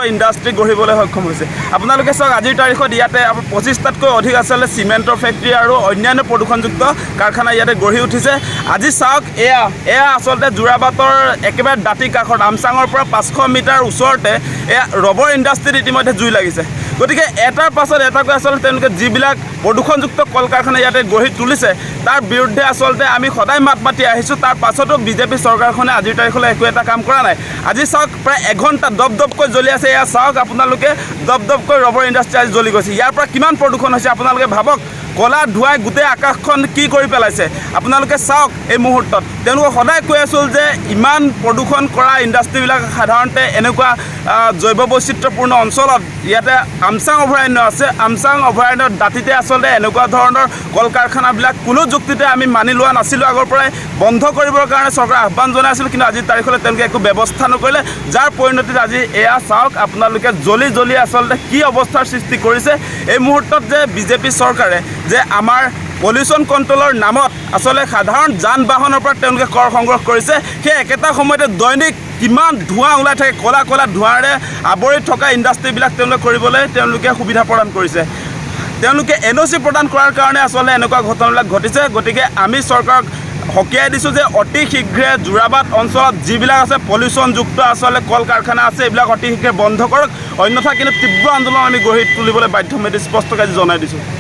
Industry গঢ়িবলৈ সক্ষম হৈছে। আপোনালোকে চাওক আজিৰ তাৰিখত ইয়াতে 25টাতকৈ অধিক আচলতে চিমেণ্টৰ ফেক্টৰী আৰু অন্যান্য প্ৰদূষণযুক্ত কাৰখানা ইয়াতে গঢ়ি উঠিছে। আজি চাওক এয়া আচলতে যোৰাবাটৰ একেবাৰে দাঁতি কাষত আমচাঙৰ পৰা 500 মিটাৰ ওচৰতে এয়া ৰবৰ ইণ্ডাষ্ট্ৰিত ইতিমধ্যে জুই লাগিছে। গতিকে এটাৰ পাছত এটাকৈ আচলতে তেওঁলোকে যিবিলাক প্ৰদূষণযুক্ত কল কাৰখানা ইয়াতে গঢ়ি তুলিছে তাৰ বিৰুদ্ধে আচলতে আমি সদায় মাত মাতি আহিছোঁ। তাৰ পাছতো বিজেপি চৰকাৰখনে আজিৰ তাৰিখলৈ একো এটা কাম কৰা নাই। আজি চাওক প্ৰায় এঘণ্টা দপদপকৈ জ্বলি আছে। এয়া চাওক আপোনালোকে দপদপকৈ ৰবৰ ইণ্ডাষ্ট্ৰি আজি জ্বলি গৈছে। ইয়াৰ পৰা কিমান প্ৰদূষণ হৈছে আপোনালোকে ভাবক। কলা ধোঁৱাই গোটেই আকাশখন কি কৰি পেলাইছে আপোনালোকে চাওক। এই মুহূৰ্তত তেওঁলোকে সদায় কৈ আছিল যে ইমান প্ৰদূষণ কৰা ইণ্ডাষ্ট্ৰিবিলাক সাধাৰণতে এনেকুৱা জৈৱ বৈচিত্ৰ্যপূৰ্ণ অঞ্চলত ইয়াতে আমচাং অভয়াৰণ্য আছে। আমচাং অভয়াৰণ্যৰ দাঁতিতে আচলতে এনেকুৱা ধৰণৰ কল কাৰখানাবিলাক কোনো যুক্তিতে আমি মানি লোৱা নাছিলোঁ। আগৰ পৰাই বন্ধ কৰিবৰ কাৰণে চৰকাৰে আহ্বান জনাইছিলোঁ, কিন্তু আজিৰ তাৰিখলৈ তেওঁলোকে একো ব্যৱস্থা নকৰিলে, যাৰ পৰিণতিত আজি এয়া চাওক আপোনালোকে জ্বলি জ্বলি আচলতে কি অৱস্থাৰ সৃষ্টি কৰিছে। এই মুহূৰ্তত যে বিজেপি চৰকাৰে যে আমাৰ পলিউশ্যন কণ্ট্ৰলৰ নামত আচলতে সাধাৰণ যান বাহনৰ পৰা তেওঁলোকে কৰ সংগ্ৰহ কৰিছে, সেই একেটা সময়তে দৈনিক কিমান ধোঁৱা ওলাই থাকে, ক'লা ক'লা ধোঁৱাৰে আৱৰি থকা ইণ্ডাষ্ট্ৰিবিলাক তেওঁলোকে সুবিধা প্ৰদান কৰিছে। তেওঁলোকে NOC প্ৰদান কৰাৰ কাৰণে আচলতে এনেকুৱা ঘটনাবিলাক ঘটিছে। গতিকে আমি চৰকাৰক সকীয়াই দিছোঁ যে অতি শীঘ্ৰে যোৰাবাট অঞ্চলত যিবিলাক আছে পলিউশ্যনযুক্ত আচলতে কল কাৰখানা আছে এইবিলাক অতি শীঘ্ৰে বন্ধ কৰক, অন্যথা কিন্তু তীব্ৰ আন্দোলন আমি গঢ়ি তুলিবলৈ বাধ্য হ'ম। স্পষ্টকৈ জনাই দিছোঁ।